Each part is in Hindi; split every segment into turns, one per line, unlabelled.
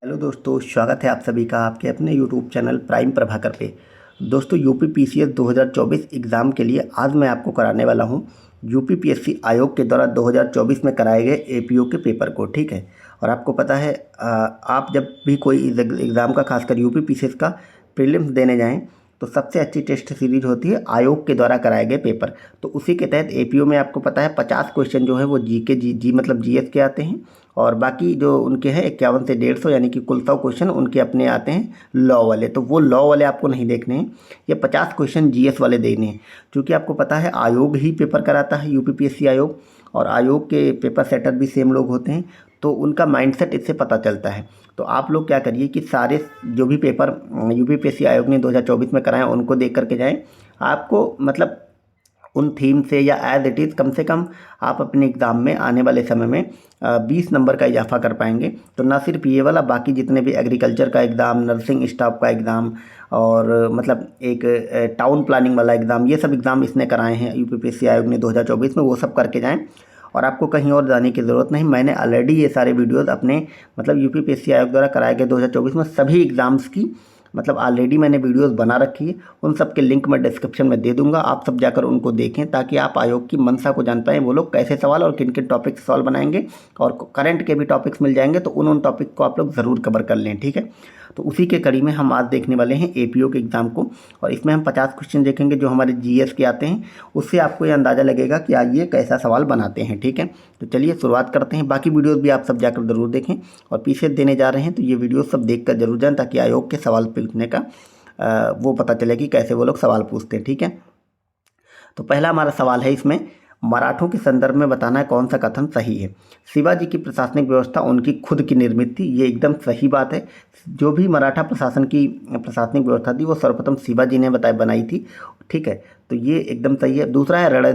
हेलो दोस्तों, स्वागत है आप सभी का आपके अपने यूट्यूब चैनल प्राइम प्रभाकर पे। दोस्तों, यूपी पीसीएस 2024 एग्ज़ाम के लिए आज मैं आपको कराने वाला हूं यूपी पीएससी आयोग के द्वारा 2024 में कराए गए एपीओ के पेपर को। ठीक है। और आपको पता है, आप जब भी कोई एग्ज़ाम का, खासकर यूपी पीसीएस का प्रीलिम्स देने जाएं तो सबसे अच्छी टेस्ट सीरीज होती है आयोग के द्वारा कराए गए पेपर। तो उसी के तहत एपीओ में आपको पता है 50 क्वेश्चन जो है वो जी मतलब जीएस के आते हैं, और बाकी जो उनके हैं 51 से 150 यानी कि कुल 100 क्वेश्चन उनके अपने आते हैं लॉ वाले। तो वो लॉ वाले आपको नहीं देखने हैं, ये 50 क्वेश्चन जीएस वाले देखने हैं। क्योंकि आपको पता है आयोग ही पेपर कराता है, यूपीपीएससी आयोग, और आयोग के पेपर सेटर भी सेम लोग होते हैं, तो उनका माइंडसेट इससे पता चलता है। तो आप लोग क्या करिए कि सारे जो भी पेपर यूपीपीएससी आयोग ने 2024 में कराए उनको देख करके जाएं। आपको मतलब उन थीम से या एज इट इज़ कम से कम आप अपने एग्ज़ाम में आने वाले समय में 20 नंबर का इजाफा कर पाएंगे। तो ना सिर्फ ये वाला, बाकी जितने भी एग्रीकल्चर का एग्ज़ाम, नर्सिंग स्टाफ का एग्ज़ाम, और मतलब एक टाउन प्लानिंग वाला एग्ज़ाम, ये सब एग्ज़ाम इसने कराए हैं यूपीपीएससी आयोग ने 2024 में, वो सब करके जाएं। और आपको कहीं और जाने की ज़रूरत नहीं, मैंने ऑलरेडी ये सारे वीडियोज़ अपने मतलब यूपीपीएससी आयोग द्वारा कराए गए 2024 में सभी एग्ज़ाम्स की मतलब ऑलरेडी मैंने वीडियोस बना रखी है। उन सब के लिंक मैं डिस्क्रिप्शन में दे दूंगा, आप सब जाकर उनको देखें ताकि आप आयोग की मंशा को जान पाएँ, वो लोग कैसे सवाल और किन किन टॉपिक सॉल्व बनाएंगे, और करंट के भी टॉपिक्स मिल जाएंगे तो उन टॉपिक को आप लोग ज़रूर कवर कर लें। ठीक है। तो उसी के कड़ी में हम आज देखने वाले हैं एपीओ के एग्ज़ाम को, और इसमें हम 50 क्वेश्चन देखेंगे जो हमारे जीएस के आते हैं। उससे आपको ये अंदाज़ा लगेगा कि आज ये कैसा सवाल बनाते हैं। ठीक है। तो चलिए शुरुआत करते हैं। बाकी वीडियोस भी आप सब जाकर ज़रूर देखें, और पीछे देने जा रहे हैं तो ये वीडियो सब देख कर जरूर जाएँ ताकि आयोग के सवाल पूछने का वो पता चले कि कैसे वो लोग सवाल पूछते हैं। ठीक है। तो पहला हमारा सवाल है इसमें, मराठों के संदर्भ में बताना है कौन सा कथन सही है। शिवाजी की प्रशासनिक व्यवस्था उनकी खुद की निर्मित थी, ये एकदम सही बात है। जो भी मराठा प्रशासन की प्रशासनिक व्यवस्था थी वो सर्वप्रथम शिवाजी ने बनाई थी। ठीक है। तो ये एकदम सही है। दूसरा है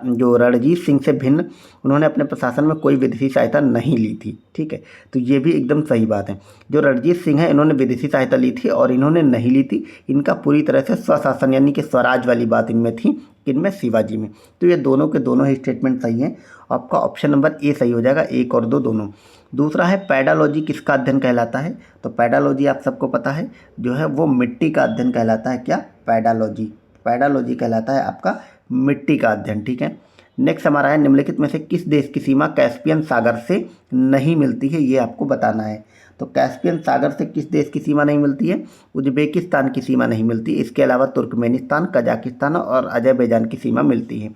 जो रणजीत सिंह से भिन्न उन्होंने अपने प्रशासन में कोई विदेशी सहायता नहीं ली थी। ठीक है। तो ये भी एकदम सही बात है। जो रणजीत सिंह है इन्होंने विदेशी सहायता ली थी और इन्होंने नहीं ली थी। इनका पूरी तरह से स्वशासन यानी कि स्वराज वाली बात इनमें थी, इनमें शिवाजी में। तो ये दोनों के दोनों ही स्टेटमेंट सही हैं। आपका ऑप्शन नंबर ए सही हो जाएगा, 1 और 2 दोनों। दूसरा है पैडालॉजी किसका अध्ययन कहलाता है। तो पैडालॉजी आप सबको पता है जो है वो मिट्टी का अध्ययन कहलाता है। क्या? पैडालॉजी। पैडालॉजी कहलाता है आपका मिट्टी का अध्ययन। ठीक है। नेक्स्ट हमारा है, निम्नलिखित में से किस देश की सीमा कैस्पियन सागर से नहीं मिलती है, ये आपको बताना है। तो कैस्पियन सागर से किस देश की सीमा नहीं मिलती है? उज्बेकिस्तान की सीमा नहीं मिलती। इसके अलावा तुर्कमेनिस्तान, कजाकिस्तान और अजरबैजान की सीमा मिलती है।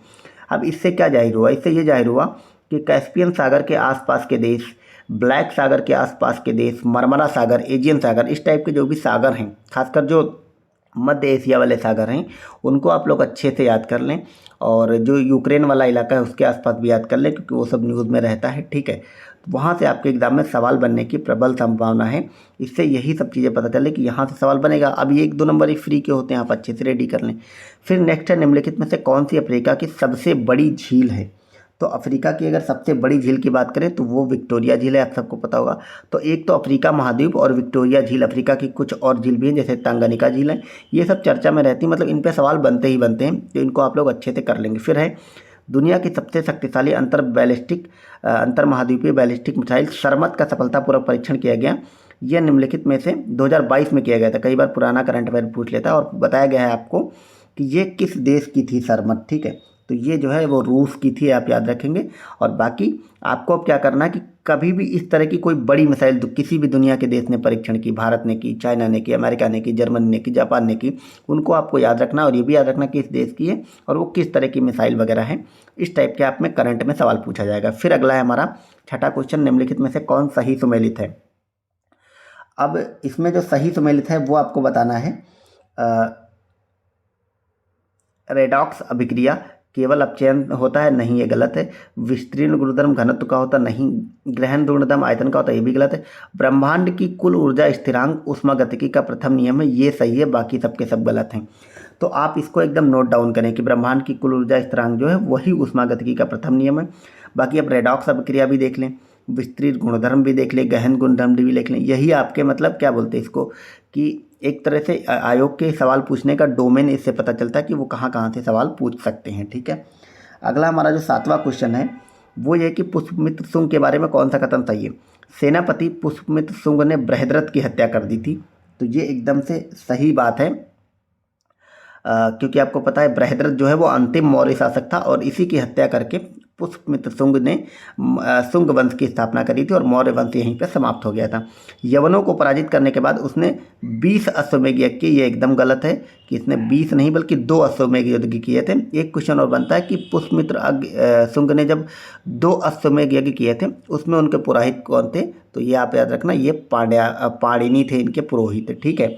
अब इससे क्या जाहिर हुआ? इससे ये जाहिर हुआ कि कैस्पियन सागर के आसपास के देश, ब्लैक सागर के आसपास के देश, मरमरा सागर, एजियन सागर, इस टाइप के जो भी सागर हैं, खासकर जो मध्य एशिया वाले सागर हैं, उनको आप लोग अच्छे से याद कर लें। और जो यूक्रेन वाला इलाका है उसके आसपास भी याद कर लें, क्योंकि वो सब न्यूज़ में रहता है। ठीक है। वहाँ से आपके एग्ज़ाम में सवाल बनने की प्रबल संभावना है। इससे यही सब चीज़ें पता चले कि यहाँ से सवाल बनेगा। अब ये 1-2 नंबर ही फ्री के होते हैं, आप अच्छे से रेडी कर लें। फिर नेक्स्ट है, निम्नलिखित में से कौन सी अफ्रीका की सबसे बड़ी झील है। तो अफ्रीका की अगर सबसे बड़ी झील की बात करें तो वो विक्टोरिया झील है, आप सबको पता होगा। तो एक तो अफ्रीका महाद्वीप और विक्टोरिया झील, अफ्रीका की कुछ और झील भी हैं जैसे तंगनिका झील है, ये सब चर्चा में रहती, मतलब इन पे सवाल बनते ही बनते हैं, तो इनको आप लोग अच्छे से कर लेंगे। फिर है, दुनिया की सबसे शक्तिशाली अंतर महाद्वीपीय बैलिस्टिक मिसाइल सरमत का सफलतापूर्वक परीक्षण किया गया। यह निम्नलिखित में से 2022 में किया गया था। कई बार पुराना करंट अफेयर पूछ लेता है, और बताया गया है आपको कि ये किस देश की थी सरमत। ठीक है। तो ये जो है वो रूस की थी, आप याद रखेंगे। और बाकी आपको अब क्या करना है कि कभी भी इस तरह की कोई बड़ी मिसाइल किसी भी दुनिया के देश ने परीक्षण की, भारत ने की, चाइना ने की, अमेरिका ने की, जर्मनी ने की, जापान ने की, उनको आपको याद रखना, और ये भी याद रखना किस देश की है और वो किस तरह की मिसाइल वगैरह है। इस टाइप के आप में करंट में सवाल पूछा जाएगा। फिर अगला है हमारा छठा क्वेश्चन, निम्नलिखित में से कौन सही सुमेलित है। अब इसमें जो सही सुमेलित है वो आपको बताना है। रेडॉक्स अभिक्रिया केवल अपचयन होता है, नहीं, ये गलत है। विस्तीर्ण गुणधर्म घनत्व का होता, नहीं। ग्रहण गुणधर्म आयतन का होता, ये भी गलत है। ब्रह्मांड की कुल ऊर्जा स्थिरांक ऊष्मागतिकी का प्रथम नियम है, ये सही है, बाकी सबके सब गलत हैं। तो आप इसको एकदम नोट डाउन करें कि ब्रह्मांड की कुल ऊर्जा स्थिरांक जो है वही ऊष्मागतिकी का प्रथम नियम है। बाकी आप रेडॉक्स अभिक्रिया भी देख लें, विस्तृत गुणधर्म भी देख लें, गहन गुणधर्म भी देख लें। यही आपके मतलब क्या बोलते हैं इसको, कि एक तरह से आयोग के सवाल पूछने का डोमेन इससे पता चलता है कि वो कहाँ कहाँ से सवाल पूछ सकते हैं। ठीक है। अगला हमारा जो 7वां क्वेश्चन है वो ये कि पुष्पमित्र शुंग के बारे में कौन सा कथन सही है। सेनापति पुष्पमित्र शुंग ने बृहद्रथ की हत्या कर दी थी। तो ये एकदम से सही बात है, क्योंकि आपको पता है बृहद्रथ जो है वो अंतिम मौर्य शासक था और इसी की हत्या करके पुष्पमित्र शुंग ने शुंग वंश की स्थापना करी थी और मौर्य वंश यहीं पर समाप्त हो गया था। यवनों को पराजित करने के बाद उसने 20 अश्वमेध यज्ञ किए। ये एकदम गलत है कि इसने 20 नहीं बल्कि 2 अश्वमेध यज्ञ किए थे। एक क्वेश्चन और बनता है कि पुष्पमित्र शुंग ने जब 2 अश्वमेध यज्ञ किए थे उसमें उनके पुरोहित कौन थे? तो ये आप याद रखना, ये पाणिनि थे इनके पुरोहित। ठीक है,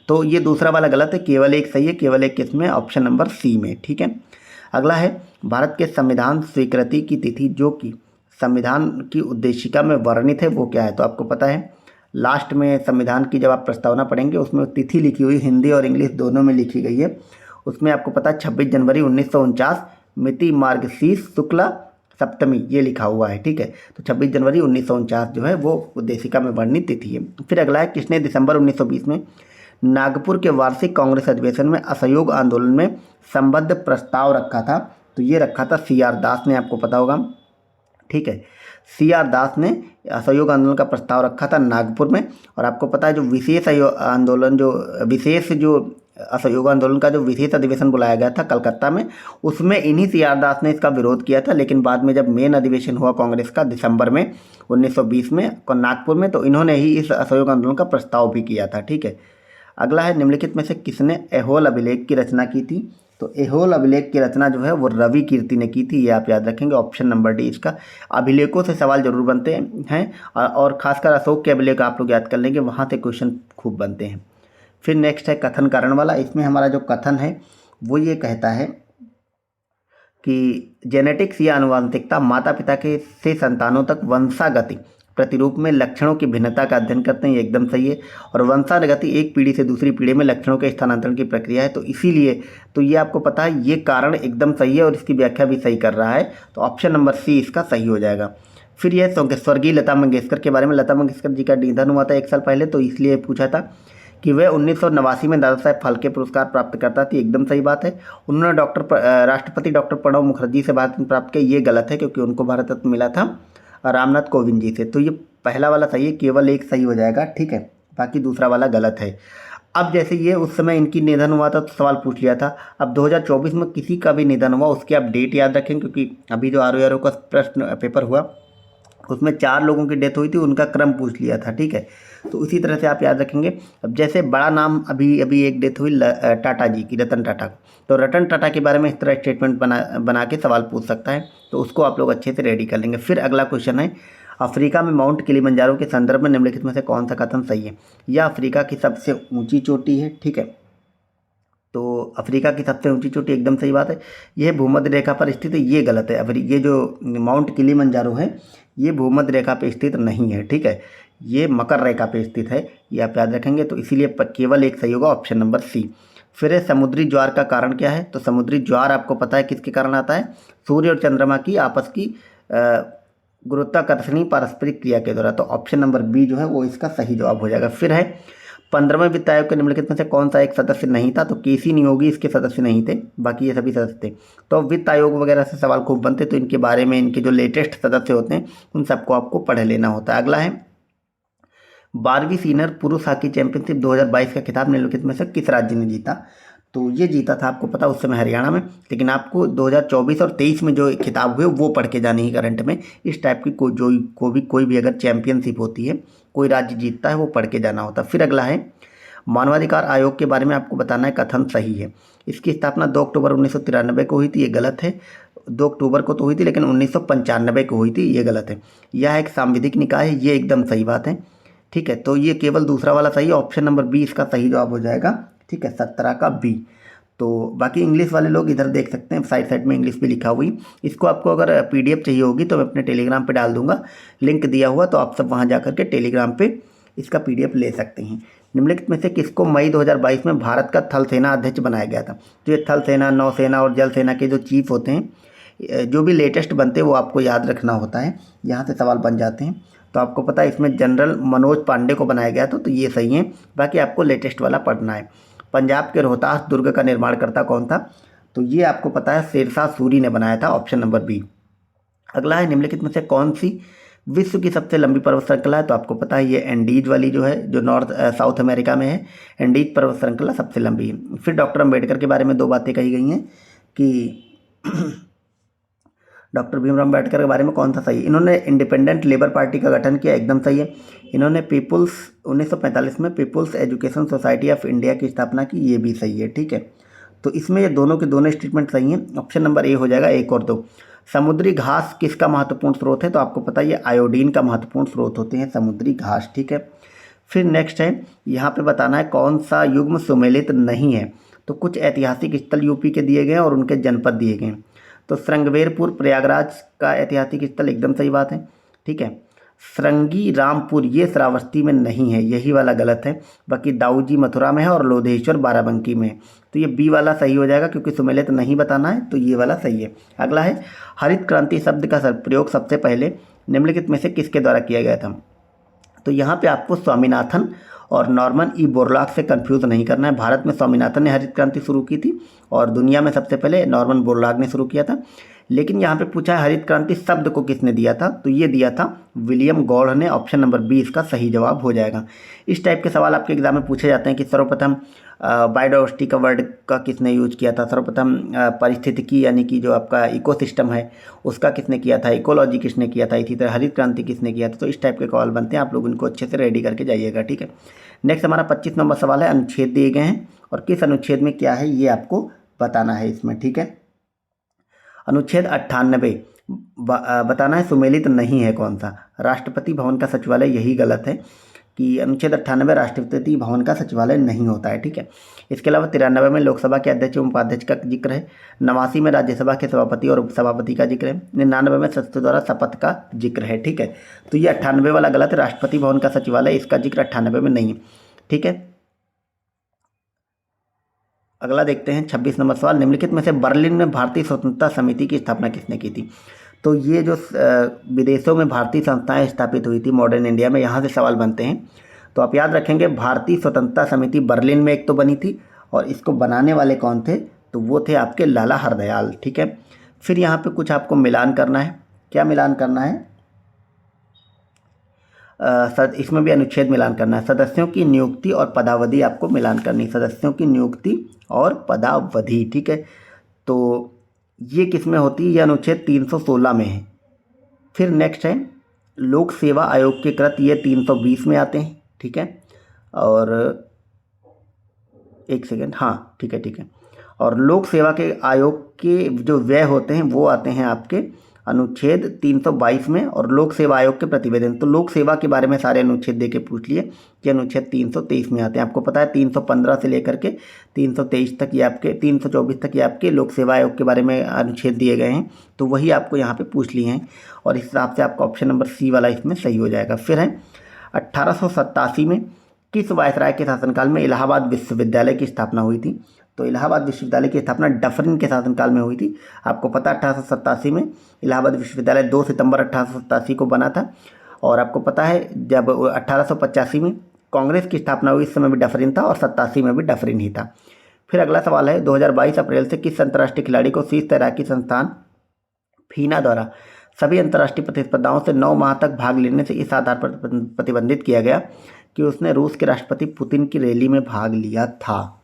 तो ये दूसरा वाला गलत है, केवल एक सही है, केवल एक किसमें? ऑप्शन नंबर सी में। ठीक है, अगला है भारत के संविधान स्वीकृति की तिथि जो कि संविधान की उद्देशिका में वर्णित है वो क्या है? तो आपको पता है लास्ट में संविधान की जब आप प्रस्तावना पढ़ेंगे उसमें तिथि लिखी हुई हिंदी और इंग्लिश दोनों में लिखी गई है। उसमें आपको पता है 26 जनवरी 1949 मिति मार्गशीर्ष शुक्ला सप्तमी ये लिखा हुआ है। ठीक है, तो 26 जनवरी 1949 जो है वो उद्देशिका में वर्णित तिथि है। फिर अगला है किसने दिसंबर 1920 में नागपुर के वार्षिक कांग्रेस अधिवेशन में असहयोग आंदोलन में संबद्ध प्रस्ताव रखा था? तो ये रखा था CR दास ने, आपको पता होगा। ठीक है, CR दास ने असहयोग आंदोलन का प्रस्ताव रखा था नागपुर में। और आपको पता है जो विशेष असहयोग आंदोलन का जो विशेष अधिवेशन बुलाया गया था कलकत्ता में, उसमें इन्हीं CR दास ने इसका विरोध किया था। लेकिन बाद में जब मेन अधिवेशन हुआ कांग्रेस का दिसंबर में 1920 में नागपुर में, तो इन्होंने ही इस असहयोग आंदोलन का प्रस्ताव भी किया था। ठीक है, अगला है निम्नलिखित में से किसने ऐहोल अभिलेख की रचना की थी? तो ऐहोल अभिलेख की रचना जो है वो रवि कीर्ति ने की थी। ये आप याद रखेंगे, ऑप्शन नंबर डी इसका। अभिलेखों से सवाल जरूर बनते हैं और खासकर अशोक के अभिलेख आप लोग याद कर लेंगे, वहाँ से क्वेश्चन खूब बनते हैं। फिर नेक्स्ट है कथन कारण वाला। इसमें हमारा जो कथन है वो ये कहता है कि जेनेटिक्स या आनुवंशिकता माता पिता के से संतानों तक वंशागति प्रतिरूप में लक्षणों की भिन्नता का अध्ययन करते हैं। ये एकदम सही है। और वंशानुगति एक पीढ़ी से दूसरी पीढ़ी में लक्षणों के स्थानांतरण की प्रक्रिया है, तो इसीलिए तो ये आपको पता है ये कारण एकदम सही है और इसकी व्याख्या भी सही कर रहा है। तो ऑप्शन नंबर सी इसका सही हो जाएगा। फिर यह स्वर्गीय लता मंगेशकर के बारे में, लता मंगेशकर जी का निधन हुआ था 1 साल पहले, तो इसलिए पूछा था कि वह 1989 में दादा साहेब फाल्के पुरस्कार प्राप्त करता थी। एकदम सही बात है। उन्होंने राष्ट्रपति डॉक्टर प्रणब मुखर्जी से भारत रत्न प्राप्त किया। ये गलत है क्योंकि उनको भारत रत्न मिला था रामनाथ कोविंद जी से। तो ये पहला वाला सही है, केवल एक सही हो जाएगा। ठीक है, बाकी दूसरा वाला गलत है। अब जैसे ये उस समय इनकी निधन हुआ था तो सवाल पूछ लिया था। अब 2024 में किसी का भी निधन हुआ उसकी आप डेट याद रखें, क्योंकि अभी जो RO का प्रश्न पेपर हुआ उसमें 4 लोगों की डेथ हुई थी, उनका क्रम पूछ लिया था। ठीक है, तो उसी तरह से आप याद रखेंगे। अब जैसे बड़ा नाम अभी एक डेथ हुई टाटा जी की, रतन टाटा को, तो रतन टाटा के बारे में इस तरह स्टेटमेंट बना के सवाल पूछ सकता है, तो उसको आप लोग अच्छे से रेडी कर लेंगे। फिर अगला क्वेश्चन है अफ्रीका में माउंट किलिमंजारो के संदर्भ में निम्नलिखित में से कौन सा कथन सही है? यह अफ्रीका की सबसे ऊंची चोटी है। ठीक है, तो अफ्रीका की सबसे ऊंची चोटी एकदम सही बात है। यह भूमध्य रेखा पर स्थित है, ये गलत है। ये जो माउंट किलिमंजारो है ये भूमध्य रेखा पर स्थित नहीं है। ठीक है, ये मकर रेखा पे स्थित है, ये आप याद रखेंगे। तो इसीलिए केवल एक सही होगा, ऑप्शन नंबर सी। फिर समुद्री ज्वार का कारण क्या है? तो समुद्री ज्वार आपको पता है किसके कारण आता है? सूर्य और चंद्रमा की आपस की गुरुत्वाकर्षणी पारस्परिक क्रिया के द्वारा। तो ऑप्शन नंबर बी जो है वो इसका सही जवाब हो जाएगा। फिर है 15वें वित्त आयोग के निम्नलिखित में से कौन सा एक सदस्य नहीं था? तो केसी नियोगी इसके सदस्य नहीं थे, बाकी ये सभी सदस्य थे। तो वित्त आयोग वगैरह से सवाल खूब बनते, तो इनके बारे में इनके जो लेटेस्ट सदस्य होते हैं उन सबको आपको पढ़ लेना होता है। अगला है 12वीं सीनियर पुरुष हॉकी चैंपियनशिप 2022 का खिताब निम्नलिखित में से किस राज्य ने जीता? तो ये जीता था आपको पता उस समय हरियाणा में, लेकिन आपको 2024 और 23 में जो खिताब हुए वो पढ़ के जाने ही करंट में। इस टाइप की कोई भी अगर चैंपियनशिप होती है, कोई राज्य जीतता है, वो पढ़ के जाना होता है। फिर अगला है मानवाधिकार आयोग के बारे में आपको बताना है कथन सही है। इसकी स्थापना 2 अक्टूबर 1993 को हुई थी, ये गलत है। 2 अक्टूबर को तो हुई थी लेकिन 1995 को हुई थी, ये गलत है। यह एक सांविधिक निकाय है, ये एकदम सही बात है। ठीक है, तो ये केवल दूसरा वाला सही है, ऑप्शन नंबर बी इसका सही जवाब हो जाएगा। ठीक है, 17 का बी। तो बाकी इंग्लिश वाले लोग इधर देख सकते हैं, साइड में इंग्लिश भी लिखा हुई। इसको आपको अगर PDF चाहिए होगी तो मैं अपने टेलीग्राम पे डाल दूंगा, लिंक दिया हुआ, तो आप सब वहाँ जा करके टेलीग्राम पे इसका PDF ले सकते हैं। निम्नलिखित में से किसको मई 2022 में भारत का थल सेना अध्यक्ष बनाया गया था? तो ये थल सेना, नौसेना और जल सेना के जो चीफ होते हैं, जो भी लेटेस्ट बनते हैं वो आपको याद रखना होता है, यहाँ से सवाल बन जाते हैं। तो आपको पता है इसमें जनरल मनोज पांडे को बनाया गया था, तो ये सही है। बाकी आपको लेटेस्ट वाला पढ़ना है। पंजाब के रोहतास दुर्ग का निर्माणकर्ता कौन था? तो ये आपको पता है शेरशाह सूरी ने बनाया था, ऑप्शन नंबर बी। अगला है निम्नलिखित में से कौन सी विश्व की सबसे लंबी पर्वत श्रृंखला है तो आपको पता है ये एंडीज वाली जो है, जो नॉर्थ साउथ अमेरिका में है, एंडीज पर्वत श्रृंखला सबसे लंबी है। फिर डॉक्टर अम्बेडकर के बारे में दो बातें कही गई हैं कि डॉक्टर भीमराव अम्बेडकर के बारे में कौन सा सही है। इन्होंने इंडिपेंडेंट लेबर पार्टी का गठन किया, एकदम सही है। इन्होंने 1945 में people's education society of India की स्थापना की, ये भी सही है, ठीक है। तो इसमें ये दोनों के दोनों स्टेटमेंट सही हैं। ऑप्शन नंबर ए हो जाएगा, 1 और 2। समुद्री घास किसका महत्वपूर्ण स्रोत है, तो आपको पता है ये आयोडीन का महत्वपूर्ण स्रोत होते हैं समुद्री घास, ठीक है। फिर नेक्स्ट है, यहाँ पे बताना है कौन सा युग्म सुमेलित नहीं है। तो कुछ ऐतिहासिक स्थल यूपी के दिए गए हैं और उनके जनपद दिए गए हैं। तो श्रृंगवेरपुर प्रयागराज का ऐतिहासिक स्थल, एकदम सही बात है, ठीक है। श्रृंगी रामपुर ये श्रावस्ती में नहीं है, यही वाला गलत है। बाकी दाऊजी मथुरा में है और लोधेश्वर बाराबंकी में है। तो ये बी वाला सही हो जाएगा, क्योंकि सुमेलित नहीं बताना है, तो ये वाला सही है। अगला है, हरित क्रांति शब्द का प्रयोग सबसे पहले निम्नलिखित में से किसके द्वारा किया गया था। तो यहाँ पे आपको स्वामीनाथन और नॉर्मन ई बोरलॉग से कंफ्यूज नहीं करना है। भारत में स्वामीनाथन ने हरित क्रांति शुरू की थी और दुनिया में सबसे पहले नॉर्मन बोरलॉग ने शुरू किया था। लेकिन यहाँ पे पूछा है हरित क्रांति शब्द को किसने दिया था, तो ये दिया था विलियम गॉड ने। ऑप्शन नंबर बी इसका सही जवाब हो जाएगा। इस टाइप के सवाल आपके एग्जाम में पूछे जाते हैं कि सर्वप्रथम बायोडाइवर्सिटी का वर्ड का किसने यूज किया था, सर्वप्रथम पारिस्थितिकी यानी कि जो आपका इकोसिस्टम है उसका किसने किया था, इकोलॉजी किसने किया था, इसी तरह हरित क्रांति किसने किया था। तो इस टाइप के सवाल बनते हैं, आप लोग इनको अच्छे से रेडी करके जाइएगा, ठीक है। नेक्स्ट हमारा 25 नंबर सवाल है, अनुच्छेद दिए गए हैं और किस अनुच्छेद में क्या है ये आपको बताना है इसमें, ठीक है। अनुच्छेद 98 बताना है सुमेलित नहीं है कौन सा, राष्ट्रपति भवन का सचिवालय, यही गलत है कि अनुच्छेद 98 राष्ट्रपति भवन का सचिवालय नहीं होता है, ठीक है। इसके अलावा 93 में लोकसभा के अध्यक्ष एवं उपाध्यक्ष का जिक्र है, 89 में राज्यसभा के सभापति और उपसभापति का जिक्र है, 99 में सदस्यों द्वारा शपथ का जिक्र है, ठीक है। तो ये 98 वाला गलत है, राष्ट्रपति भवन का सचिवालय इसका जिक्र 98 में नहीं है, ठीक है। अगला देखते हैं 26 नंबर सवाल, निम्नलिखित में से बर्लिन में भारतीय स्वतंत्रता समिति की स्थापना किसने की थी। तो ये जो विदेशों में भारतीय संस्थाएं स्थापित हुई थी मॉडर्न इंडिया में, यहाँ से सवाल बनते हैं। तो आप याद रखेंगे भारतीय स्वतंत्रता समिति बर्लिन में एक तो बनी थी और इसको बनाने वाले कौन थे, तो वो थे आपके लाला हरदयाल, ठीक है। फिर यहाँ पे कुछ आपको मिलान करना है, क्या मिलान करना है, इसमें भी अनुच्छेद मिलान करना है। सदस्यों की नियुक्ति और पदावधि आपको मिलान करनी, सदस्यों की नियुक्ति और पदावधि, ठीक है। तो ये किस में होती है, ये अनुच्छेद 316 में है। फिर नेक्स्ट है लोक सेवा आयोग के कृत, ये 320 में आते हैं, ठीक है। और एक सेकेंड, हाँ ठीक है। और लोक सेवा के आयोग के जो व्यय होते हैं वो आते हैं आपके अनुच्छेद 322 में, और लोक सेवा आयोग के प्रतिवेदन, तो लोक सेवा के बारे में सारे अनुच्छेद देके पूछ लिए कि अनुच्छेद 323 में आते हैं। आपको पता है 315 से लेकर के 323 तक ये आपके 324 तक ये आपके लोक सेवा आयोग के बारे में अनुच्छेद दिए गए हैं, तो वही आपको यहाँ पे पूछ लिए हैं और इस हिसाब से आपका ऑप्शन नंबर सी वाला इसमें सही हो जाएगा। फिर है 1887 में किस वायसराय के शासनकाल में इलाहाबाद विश्वविद्यालय की स्थापना हुई थी। तो इलाहाबाद विश्वविद्यालय की स्थापना डफरिन के शासनकाल में हुई थी। आपको पता 1887 में इलाहाबाद विश्वविद्यालय 2 सितंबर 1887 को बना था। और आपको पता है जब 1885 में कांग्रेस की स्थापना हुई, इस समय भी डफरिन था और 87 में भी डफरिन ही था। फिर अगला सवाल है 2022 अप्रैल से किस अंतर्राष्ट्रीय खिलाड़ी को शीर्ष तैराकी संस्थान फीना द्वारा सभी अंतर्राष्ट्रीय प्रतिस्पर्धाओं से 9 माह तक भाग लेने से इस आधार पर प्रतिबंधित किया गया कि उसने रूस के राष्ट्रपति पुतिन की रैली में भाग लिया था।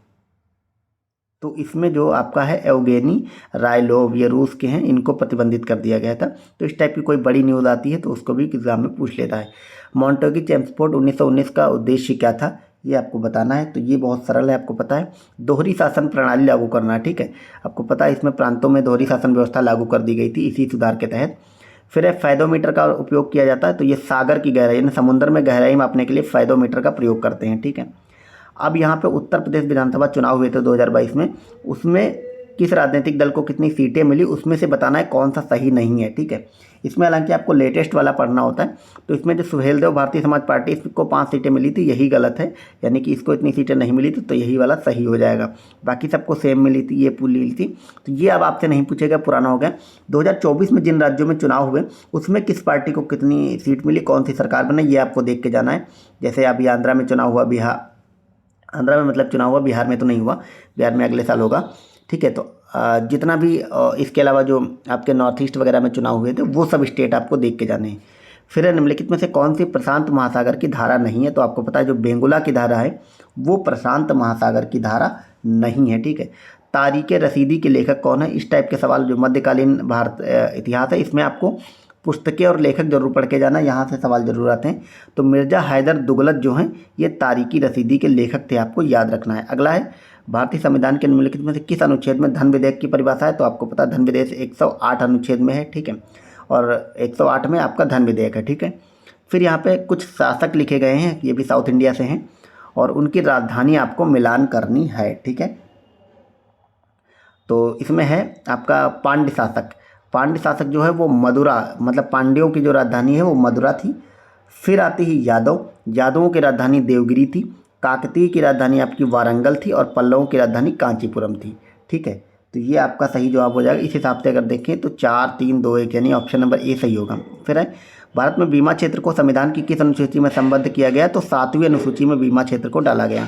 तो इसमें जो आपका है एवगेनी रायलोव, ये रूस के हैं, इनको प्रतिबंधित कर दिया गया था। तो इस टाइप की कोई बड़ी न्यूज़ आती है तो उसको भी एग्जाम में पूछ लेता है। मॉन्टेगी चैम्पस्फोर्ड 1919 का उद्देश्य क्या था, ये आपको बताना है। तो ये बहुत सरल है, आपको पता है दोहरी शासन प्रणाली लागू करना, ठीक है। आपको पता है इसमें प्रांतों में दोहरी शासन व्यवस्था लागू कर दी गई थी इसी सुधार के तहत। फिर है फैदोमीटर का उपयोग किया जाता है, तो ये सागर की गहराई यानी समुद्र में गहराई मापने के लिए फैदोमीटर का प्रयोग करते हैं, ठीक है। अब यहाँ पे उत्तर प्रदेश विधानसभा चुनाव हुए थे 2022 में, उसमें किस राजनीतिक दल को कितनी सीटें मिली उसमें से बताना है कौन सा सही नहीं है, ठीक है। इसमें हालांकि आपको लेटेस्ट वाला पढ़ना होता है। तो इसमें जो सुहेलदेव भारतीय समाज पार्टी, इसको 5 सीटें मिली थी, यही गलत है, यानी कि इसको इतनी सीटें नहीं मिली थी, तो यही वाला सही हो जाएगा। बाकी सबको सेम मिली थी, ये पूरी मिली थी। तो ये अब आपसे नहीं पूछेगा, पुराना हो गया। 2024 में जिन राज्यों में चुनाव हुए उसमें किस पार्टी को कितनी सीट मिली, कौन सी सरकार बने, ये आपको देख के जाना है। जैसे अभी आंध्रा में चुनाव हुआ, आंध्रा में मतलब चुनाव हुआ, बिहार में तो नहीं हुआ, बिहार में अगले साल होगा, ठीक है। तो जितना भी इसके अलावा जो आपके नॉर्थ ईस्ट वगैरह में चुनाव हुए थे वो सब स्टेट आपको देख के जाने हैं। फिर है निम्नलिखित में से कौन सी प्रशांत महासागर की धारा नहीं है, तो आपको पता है जो बेंगुला की धारा है वो प्रशांत महासागर की धारा नहीं है, ठीक है। तारीख रसीदी के लेखक कौन है, इस टाइप के सवाल जो मध्यकालीन भारत इतिहास है इसमें आपको पुस्तकें और लेखक जरूर पढ़ के जाना, यहाँ से सवाल जरूर आते हैं। तो मिर्जा हैदर दुगलत जो हैं ये तारीकी रसीदी के लेखक थे, आपको याद रखना है। अगला है भारतीय संविधान के निम्नलिखित में से किस अनुच्छेद में धन विधेयक की परिभाषा है, तो आपको पता है धन विधेयक 108 अनुच्छेद में है, ठीक है, और 108 में आपका धन विधेयक है, ठीक है। फिर यहाँ पे कुछ शासक लिखे गए हैं, ये भी साउथ इंडिया से हैं और उनकी राजधानी आपको मिलान करनी है, ठीक है। तो इसमें है आपका पांड्य शासक, पांड्य शासक जो है वो मदुरा, मतलब पांड्यों की जो राजधानी है वो मदुरा थी। फिर आती ही यादव, यादवों की राजधानी देवगिरी थी। काकतीय की राजधानी आपकी वारंगल थी और पल्लवों की राजधानी कांचीपुरम थी, ठीक है। तो ये आपका सही जवाब हो जाएगा। इस हिसाब से अगर देखें तो 4 3 2 1 यानी ऑप्शन नंबर ए सही होगा। फिर है भारत में बीमा क्षेत्र को संविधान की किस अनुसूची में संबद्ध किया गया, तो 7वीं अनुसूची में बीमा क्षेत्र को डाला गया।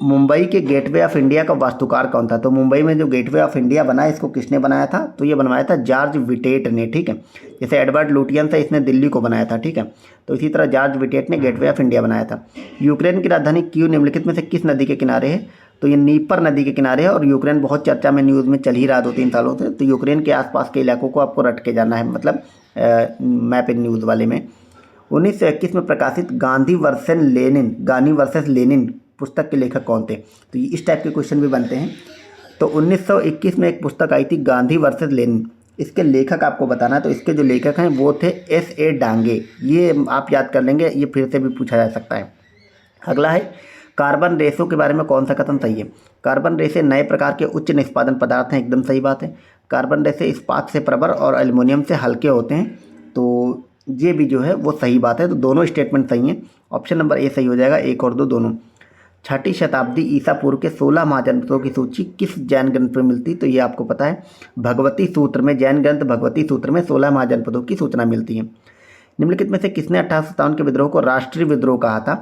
मुंबई के गेटवे ऑफ इंडिया का वास्तुकार कौन था, तो मुंबई में जो गेटवे ऑफ इंडिया बना है इसको किसने बनाया था, तो ये बनवाया था जॉर्ज विटेट ने, ठीक है। जैसे एडवर्ड लुटियन था इसने दिल्ली को बनाया था, ठीक है। तो इसी तरह जॉर्ज विटेट ने गेटवे ऑफ इंडिया बनाया था। यूक्रेन की राजधानी क्यू निम्नलिखित में से किस नदी के किनारे है, तो ये नीपर नदी के किनारे है और यूक्रेन बहुत चर्चा में न्यूज़ में चल ही रहा 2-3 सालों से। तो यूक्रेन के आसपास के इलाकों को आपको रट के जाना है, मतलब मैप इन न्यूज़ वाले में। 1921 में प्रकाशित गांधी वर्सेस लेनिन पुस्तक के लेखक कौन थे, तो ये इस टाइप के क्वेश्चन भी बनते हैं। तो 1921 में एक पुस्तक आई थी गांधी वर्सेस लेनिन, इसके लेखक आपको बताना है। तो इसके जो लेखक हैं वो थे S.A. डांगे, ये आप याद कर लेंगे, ये फिर से भी पूछा जा सकता है। अगला है कार्बन रेशों के बारे में कौन सा कथन सही है, कार्बन रेशे नए प्रकार के उच्च निष्पादन पदार्थ हैं, एकदम सही बात है। कार्बन रेशे इस्पात से प्रबल और एल्युमिनियम से हल्के होते हैं, तो ये भी जो है वो सही बात है। तो दोनों स्टेटमेंट सही हैं, ऑप्शन नंबर ए सही हो जाएगा, 1 और 2 दोनों। 6ठी शताब्दी ईसा पूर्व के 16 महाजनपदों की सूची किस जैन ग्रंथ में मिलती, तो ये आपको पता है भगवती सूत्र में, जैन ग्रंथ भगवती सूत्र में 16 महाजनपदों की सूचना मिलती है। निम्नलिखित में से किसने 1857 के विद्रोह को राष्ट्रीय विद्रोह कहा था,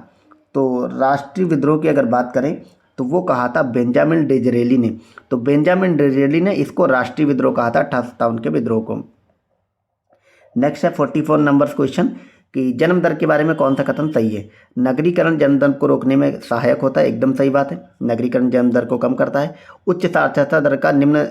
तो राष्ट्रीय विद्रोह की अगर बात करें तो वो कहा था बेंजामिन डिज़रेली ने। तो बेंजामिन डिज़रेली ने इसको राष्ट्रीय विद्रोह कहा था 1857 के विद्रोह को। नेक्स्ट है 44 नंबर क्वेश्चन कि जन्म दर के बारे में कौन सा कथन सही है, नगरीकरण जन्म दर को रोकने में सहायक होता है, एकदम सही बात है, नगरीकरण जन्म दर को कम करता है। उच्च साक्षरता दर का निम्न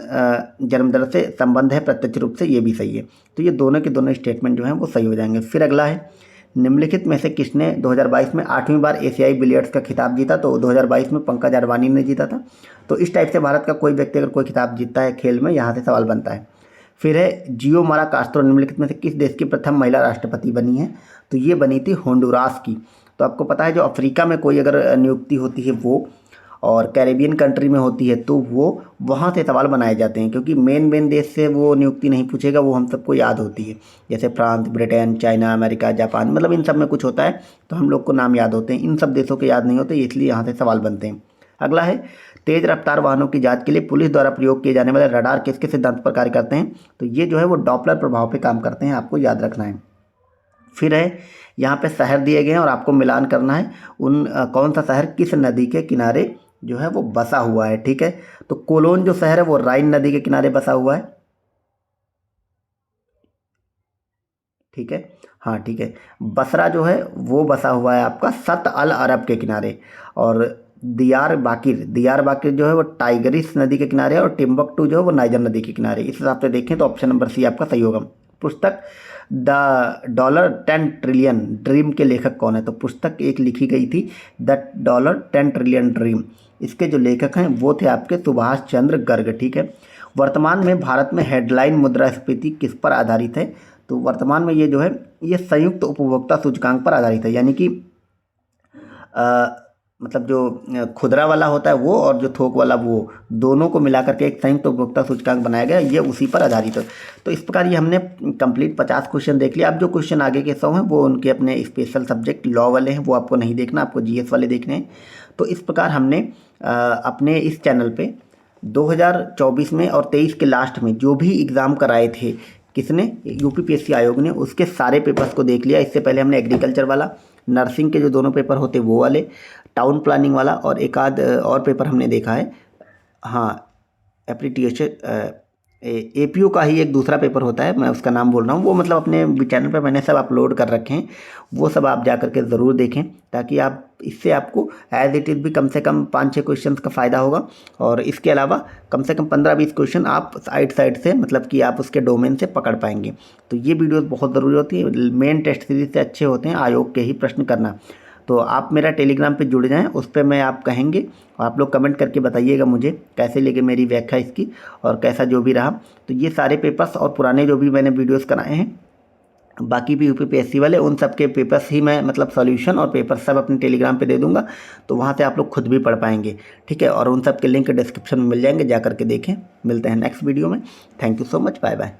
जन्म दर से संबंध है प्रत्यक्ष रूप से, ये भी सही है। तो ये दोनों के दोनों स्टेटमेंट जो हैं वो सही हो जाएंगे। फिर अगला है निम्नलिखित में से किसने 2022 में 8वीं बार एशियाई बिलियर्ड्स का खिताब जीता, तो 2022 में पंकज अडवाणी ने जीता था। तो इस टाइप से भारत का कोई व्यक्ति अगर कोई खिताब जीतता है खेल में, यहाँ से सवाल बनता है। फिर है जियोमारा कास्त्रो निम्नलिखित में से किस देश की प्रथम महिला राष्ट्रपति बनी है, तो ये बनी थी होंडुरास की। तो आपको पता है जो अफ्रीका में कोई अगर नियुक्ति होती है वो, और कैरेबियन कंट्री में होती है तो वो वहाँ से सवाल बनाए जाते हैं, क्योंकि मेन देश से वो नियुक्ति नहीं पूछेगा, वो हम सबको याद होती है, जैसे France, Britain, China, America, Japan, मतलब इन सब में कुछ होता है तो हम लोग को नाम याद होते हैं, इन सब देशों के याद नहीं होते, इसलिए यहाँ से सवाल बनते हैं। अगला है तेज रफ्तार वाहनों की जांच के लिए पुलिस द्वारा प्रयोग किए जाने वाले रडार किसके सिद्धांत पर कार्य करते हैं, तो ये जो है वो डॉपलर प्रभाव पे काम करते हैं, आपको याद रखना है। फिर है यहाँ पे शहर दिए गए हैं और आपको मिलान करना है उन कौन सा शहर किस नदी के किनारे जो है वो बसा हुआ है, ठीक है। तो कोलोन जो शहर है वो राइन नदी के किनारे बसा हुआ है, ठीक है, हाँ ठीक है। बसरा जो है वो बसा हुआ है आपका सत अल अरब के किनारे, और दियार बाकिर जो है वो टाइग्रिस नदी के किनारे है, और टिम्बकटू जो है वो नाइजर नदी के किनारे। इस हिसाब से देखें तो ऑप्शन नंबर सी आपका सही होगा। पुस्तक द $10 ट्रिलियन ड्रीम के लेखक कौन है, तो पुस्तक एक लिखी गई थी द $10 ट्रिलियन ड्रीम, इसके जो लेखक हैं वो थे आपके सुभाष चंद्र गर्ग, ठीक है। वर्तमान में भारत में हेडलाइन मुद्रास्फीति किस पर आधारित है, तो वर्तमान में ये जो है ये संयुक्त उपभोक्ता सूचकांक पर आधारित है, यानी कि मतलब जो खुदरा वाला होता है वो और जो थोक वाला वो दोनों को मिलाकर के एक संयुक्त उपभोक्ता सूचकांक बनाया गया, ये उसी पर आधारित है। तो इस प्रकार ये हमने कंप्लीट 50 क्वेश्चन देख लिया। अब जो क्वेश्चन आगे के 100 हैं वो उनके अपने स्पेशल सब्जेक्ट लॉ वाले हैं, वो आपको नहीं देखना, आपको जीएस वाले देखने हैं। तो इस प्रकार हमने अपने इस चैनल पे 2024 में और 23 के लास्ट में जो भी एग्ज़ाम कराए थे किसने, यूपीपीएससी आयोग ने, उसके सारे पेपर्स को देख लिया। इससे पहले हमने एग्रीकल्चर वाला, नर्सिंग के जो दोनों पेपर होते वो वाले, टाउन प्लानिंग वाला और एक आध और पेपर हमने देखा है, हाँ एप्लीकेशन एपीओ का ही एक दूसरा पेपर होता है, मैं उसका नाम बोल रहा हूँ, वो मतलब अपने चैनल पे मैंने सब अपलोड कर रखे हैं, वो सब आप जा करके ज़रूर देखें, ताकि आप इससे आपको एज इट इज़ भी कम से कम 5-6 क्वेश्चन का फ़ायदा होगा। और इसके अलावा कम से कम 15-20 क्वेश्चन आप साइड से मतलब कि आप उसके डोमेन से पकड़ पाएंगे। तो ये वीडियोस बहुत ज़रूरी होती है, मेन टेस्ट सीरीज से अच्छे होते हैं आयोग के ही प्रश्न करना। तो आप मेरा टेलीग्राम पे जुड़ जाएं, उस पर मैं आप कहेंगे और आप लोग कमेंट करके बताइएगा मुझे कैसे लगे मेरी व्याख्या इसकी और कैसा जो भी रहा। तो ये सारे पेपर्स और पुराने जो भी मैंने वीडियोस कराए हैं, बाकी भी यूपीपीएससी वाले, उन सब के पेपर्स ही मैं मतलब सॉल्यूशन और पेपर सब अपने टेलीग्राम पे दे दूंगा, तो वहाँ से आप लोग खुद भी पढ़ पाएंगे। ठीक है, और उन सब के लिंक डिस्क्रिप्शन में मिल जाएंगे, जा करके देखें। मिलते हैं नेक्स्ट वीडियो में। Thank you so much, bye bye.